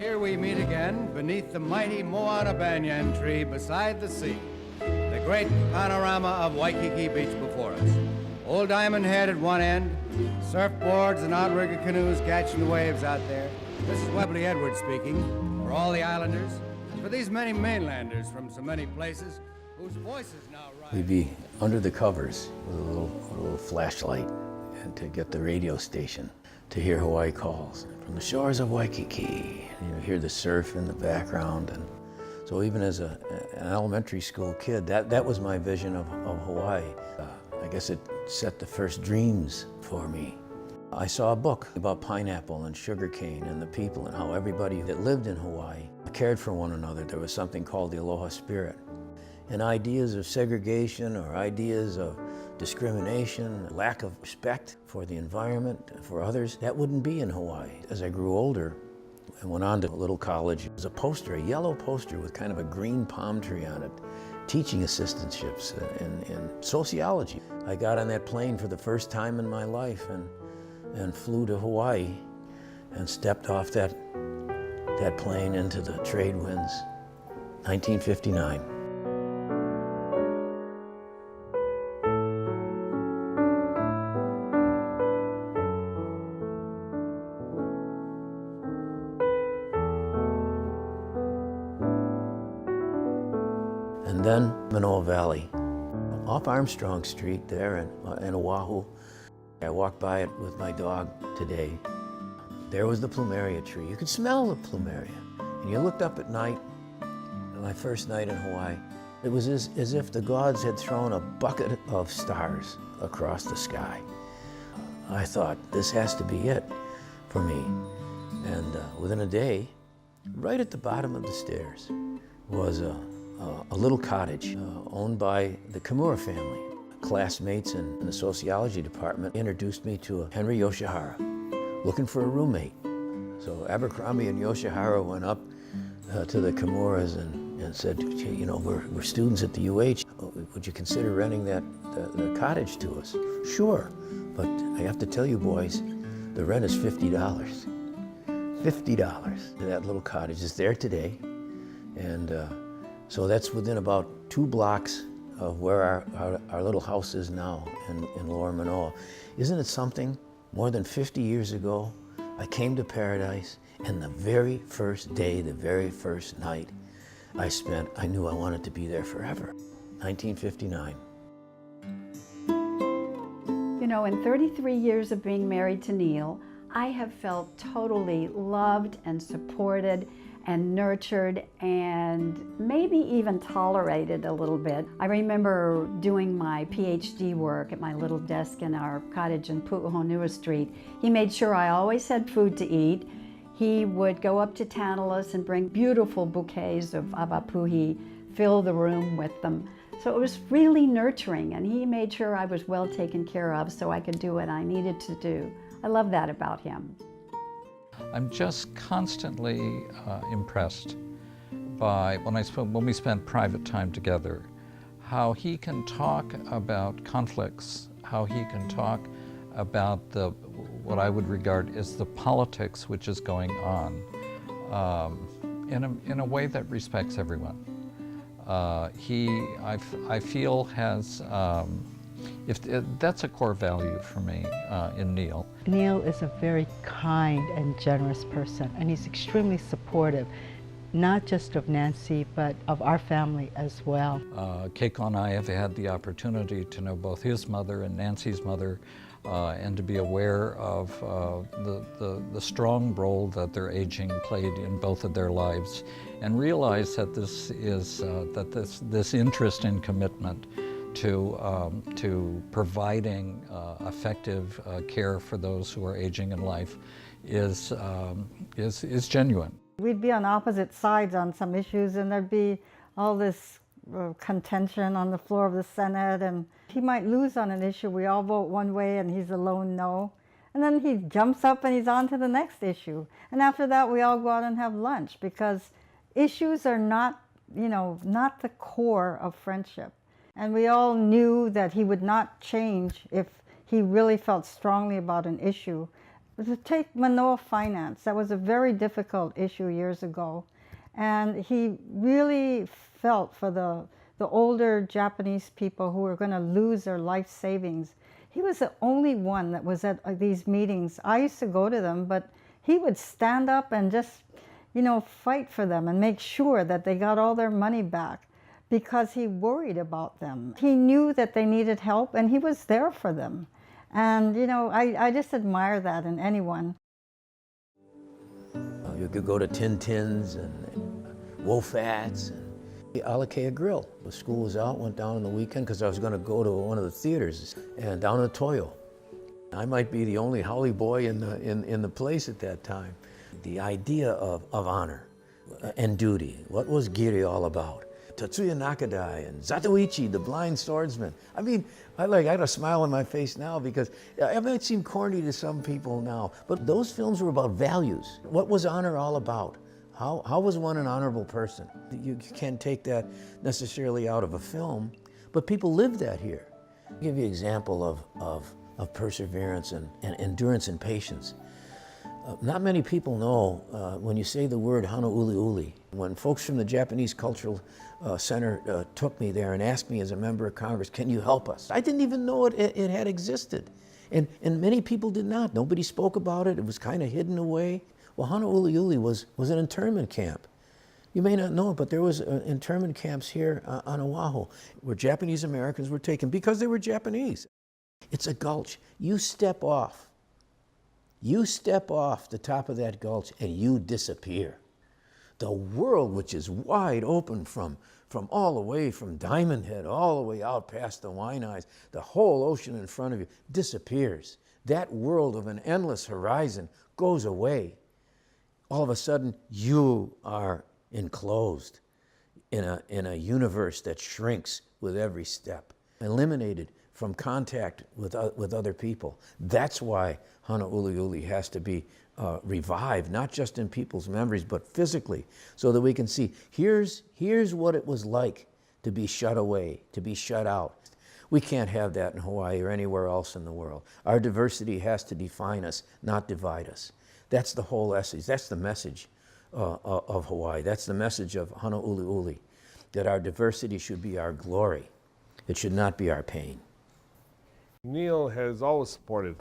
Here we meet again beneath the mighty Moana banyan tree beside the sea. The great panorama of Waikiki Beach before us. Old Diamond Head at one end, surfboards and outrigger canoes catching the waves out there. This is Webley Edwards speaking for all the islanders and for these many mainlanders from so many places whose voices now rise. We'd be under the covers with a little flashlight and to get the radio station to hear Hawaii calls from the shores of Waikiki. And you hear the surf in the background. And so even as an elementary school kid, that was my vision of Hawaii. I guess it set the first dreams for me. I saw a book about pineapple and sugarcane and the people and how everybody that lived in Hawaii cared for one another. There was something called the Aloha Spirit. And ideas of segregation or ideas of discrimination, lack of respect for the environment, for others, that wouldn't be in Hawaii. As I grew older and went on to a little college, there was a poster, a yellow poster with kind of a green palm tree on it, teaching assistantships in sociology. I got on that plane for the first time in my life and flew to Hawaii and stepped off that plane into the trade winds, 1959. And then Manoa Valley, off Armstrong Street there in Oahu. I walked by it with my dog today. There was the plumeria tree. You could smell the plumeria. And you looked up at night, my first night in Hawaii, it was as if the gods had thrown a bucket of stars across the sky. I thought, this has to be it for me. And within a day, right at the bottom of the stairs was a little cottage owned by the Kimura family. Classmates in the sociology department introduced me to Henry Yoshihara, looking for a roommate. So Abercrombie and Yoshihara went up to the Kimuras and said, you know, we're students at the UH. Would you consider renting the cottage to us? Sure, but I have to tell you boys, the rent is $50. $50. That little cottage is there today. And so that's within about 2 blocks of where our little house is now in Lower Manoa. Isn't it something? More than 50 years ago, I came to Paradise, and the very first day, the very first night I knew I wanted to be there forever. 1959. You know, in 33 years of being married to Neil, I have felt totally loved and supported and nurtured and maybe even tolerated a little bit. I remember doing my PhD work at my little desk in our cottage in Pu'uhonua Street. He made sure I always had food to eat. He would go up to Tantalus and bring beautiful bouquets of awapuhi, fill the room with them. So it was really nurturing, and he made sure I was well taken care of so I could do what I needed to do. I love that about him. I'm just constantly impressed by, when we spend private time together, how he can talk about conflicts, how he can talk about what I would regard as the politics which is going on in a way that respects everyone. I feel has, that's a core value for me in Neil. Neil is a very kind and generous person, and he's extremely supportive, not just of Nancy, but of our family as well. Keiko and I have had the opportunity to know both his mother and Nancy's mother, and to be aware of the strong role that their aging played in both of their lives, and realize that this interest and commitment to providing effective care for those who are aging in life is genuine. We'd be on opposite sides on some issues, and there'd be all this contention on the floor of the Senate, and he might lose on an issue. We all vote one way and he's a lone no. And then he jumps up and he's on to the next issue. And after that, we all go out and have lunch, because issues are not, not the core of friendship. And we all knew that he would not change if he really felt strongly about an issue. To take Manoa finance, that was a very difficult issue years ago. And he really felt for the older Japanese people who were going to lose their life savings. He was the only one that was at these meetings. I used to go to them, but he would stand up and just, you know, fight for them and make sure that they got all their money back because he worried about them. He knew that they needed help and he was there for them. And, you know, I just admire that in anyone. You could go to Tintin's and Wofats and Alakea Grill. The school was out, went down on the weekend because I was going to go to one of the theaters and down in Toyo. I might be the only Howley boy in the place at that time. The idea of honor and duty. What was Giri all about? Tatsuya Nakadai and Zatoichi, the blind swordsman. I mean, I got a smile on my face now because it might seem corny to some people now, but those films were about values. What was honor all about? How was one an honorable person? You can't take that necessarily out of a film, but people live that here. I'll give you an example of perseverance and endurance and patience. Not many people know when you say the word Hana Uli Uli. When folks from the Japanese Cultural Center took me there and asked me as a member of Congress, can you help us? I didn't even know it had existed. And many people did not. Nobody spoke about it. It was kind of hidden away. Well, Hana Uli Uli was an internment camp. You may not know it, but there was internment camps here on Oahu where Japanese Americans were taken because they were Japanese. It's a gulch. You step off the top of that gulch and you disappear. The world, which is wide open from all the way from Diamond Head, all the way out past the Waianaes, the whole ocean in front of you disappears. That world of an endless horizon goes away. All of a sudden, you are enclosed in a universe that shrinks with every step, eliminated from contact with other people. That's why Hana Uli Uli has to be revived, not just in people's memories, but physically, so that we can see, here's what it was like to be shut away, to be shut out. We can't have that in Hawaii or anywhere else in the world. Our diversity has to define us, not divide us. That's the whole essence. That's the message of Hawaii. That's the message of Hana Uli Uli, that our diversity should be our glory. It should not be our pain. Neil has always supported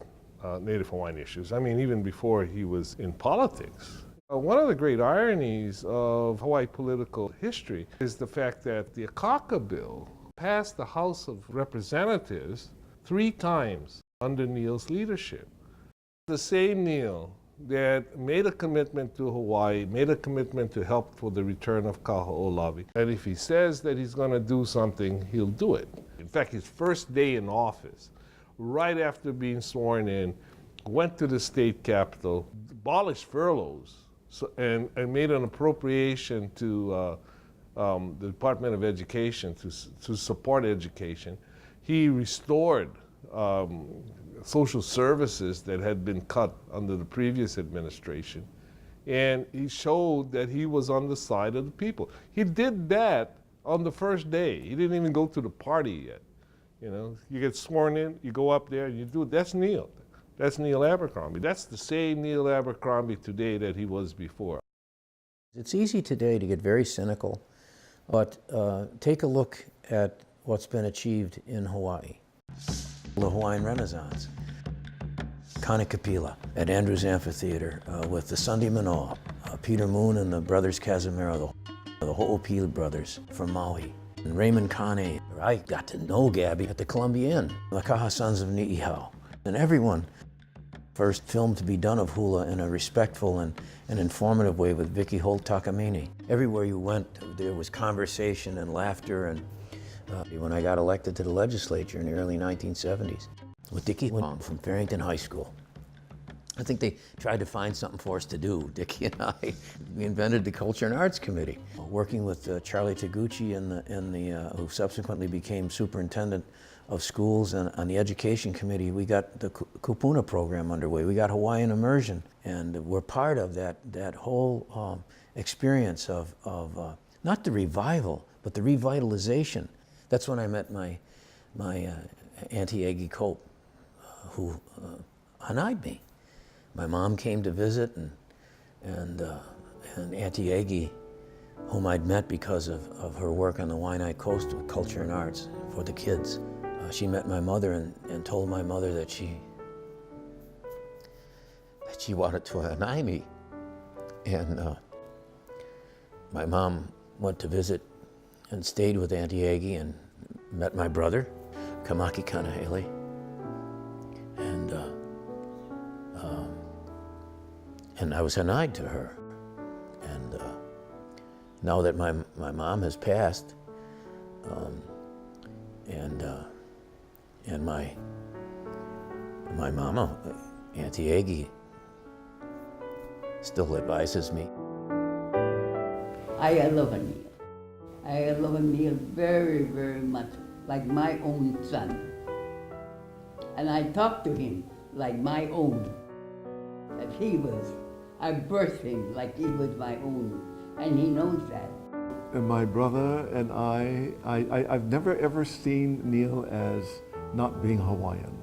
Native Hawaiian issues. I mean, even before he was in politics. One of the great ironies of Hawaii political history is the fact that the Akaka bill passed the House of Representatives 3 times under Neil's leadership. The same Neil that made a commitment to Hawaii, made a commitment to help for the return of Kaho'olawe. And if he says that he's going to do something, he'll do it. In fact, his first day in office, right after being sworn in, went to the state capitol, abolished furloughs, and made an appropriation to the Department of Education to support education. He restored social services that had been cut under the previous administration. And he showed that he was on the side of the people. He did that on the first day. He didn't even go to the party yet. You know, you get sworn in, you go up there and you do it. That's Neil. That's Neil Abercrombie. That's the same Neil Abercrombie today that he was before. It's easy today to get very cynical, but take a look at what's been achieved in Hawaii. The Hawaiian Renaissance. Kanikapila at Andrews Amphitheater with the Sunday Manoa, Peter Moon and the brothers Casimiro, the Ho'opili brothers from Maui, and Raymond Kane. I got to know Gabby at the Columbia Inn, the Kaha Sons of Ni'ihau, and everyone. First film to be done of hula in a respectful and informative way with Vicky Holt Takamine. Everywhere you went, there was conversation and laughter. And when I got elected to the legislature in the early 1970s, with Dickie Wong from Farrington High School. I think they tried to find something for us to do, Dickie and I. We invented the Culture and Arts Committee, working with Charlie Taguchi who subsequently became superintendent of schools, and on the education committee, we got the Kupuna program underway. We got Hawaiian immersion, and we're part of that whole experience of not the revival, but the revitalization. That's when I met my Auntie Aggie Cope, who hanai'd me. My mom came to visit, and Auntie Aggie, whom I'd met because of her work on the Waianae Coast with culture and arts for the kids. She met my mother and told my mother that she wanted to hanai me. And my mom went to visit and stayed with Auntie Aggie and met my brother, Kamaki Kanahele. And I was hanai'd to her. And now that my mom has passed, and my mama, Auntie Aggie, still advises me. I love Neil. I love Neil very, very much, like my own son. And I talk to him like my own, that he was. I birthed him like he was my own, and he knows that. And my brother and I've never ever seen Neil as not being Hawaiian.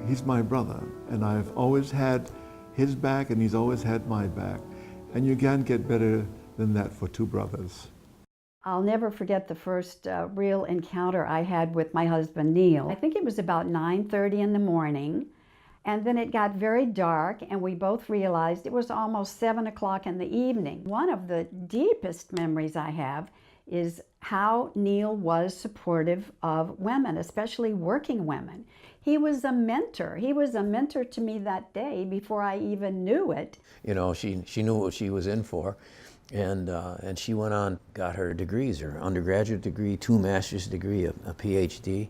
He's my brother, and I've always had his back, and he's always had my back. And you can't get better than that for two brothers. I'll never forget the first real encounter I had with my husband, Neil. I think it was about 9:30 in the morning, and then it got very dark, and we both realized it was almost 7 o'clock in the evening. One of the deepest memories I have is how Neil was supportive of women, especially working women. He was a mentor. He was a mentor to me that day before I even knew it. You know, she knew what she was in for. And she went on, got her degrees, her undergraduate degree, 2 master's degree, a PhD.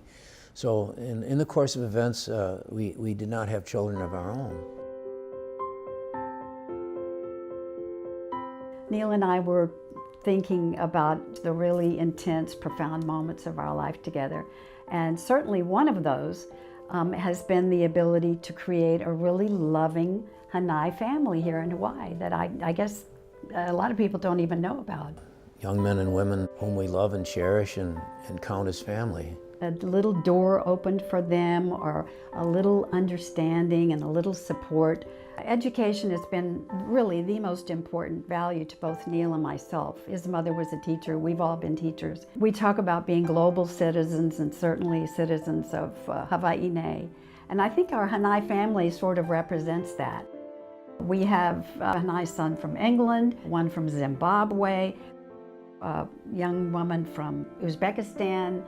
So in the course of events, we did not have children of our own. Neil and I were thinking about the really intense, profound moments of our life together. And certainly one of those has been the ability to create a really loving Hanai family here in Hawaii that I guess a lot of people don't even know about. Young men and women whom we love and cherish and count as family. A little door opened for them, or a little understanding and a little support. Education has been really the most important value to both Neil and myself. His mother was a teacher. We've all been teachers. We talk about being global citizens and certainly citizens of Hawaii. And I think our Hanai family sort of represents that. We have a Hanai son from England, one from Zimbabwe, a young woman from Uzbekistan,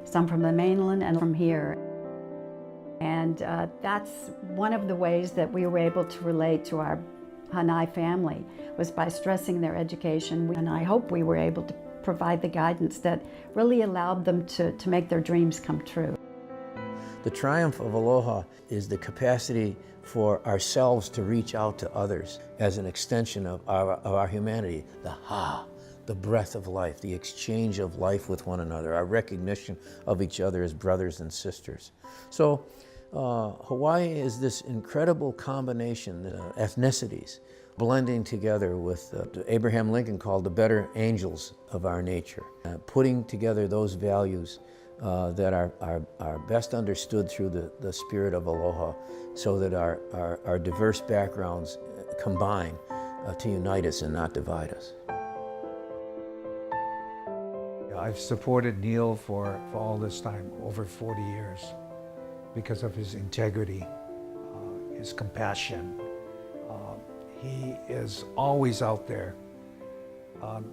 some from the mainland and from here. And that's one of the ways that we were able to relate to our Hanai family, was by stressing their education. And I hope we were able to provide the guidance that really allowed them to make their dreams come true. The triumph of aloha is the capacity for ourselves to reach out to others as an extension of our humanity, the breath of life, the exchange of life with one another, our recognition of each other as brothers and sisters. So Hawaii is this incredible combination of ethnicities blending together with Abraham Lincoln called the better angels of our nature, putting together those values that are best understood through the spirit of aloha, so that our diverse backgrounds combine to unite us and not divide us. I've supported Neil for all this time, over 40 years, because of his integrity, his compassion. He is always out there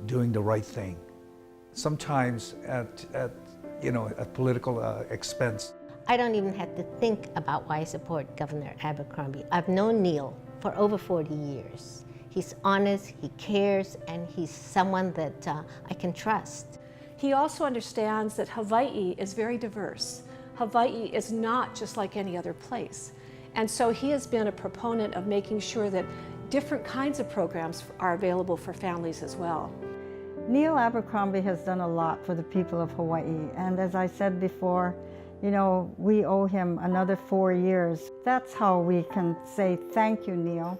doing the right thing, sometimes at political expense. I don't even have to think about why I support Governor Abercrombie. I've known Neil for over 40 years. He's honest, he cares, and he's someone that I can trust. He also understands that Hawaii is very diverse. Hawaii is not just like any other place. And so he has been a proponent of making sure that different kinds of programs are available for families as well. Neil Abercrombie has done a lot for the people of Hawaii, and as I said before, we owe him another 4 years. That's how we can say thank you, Neil.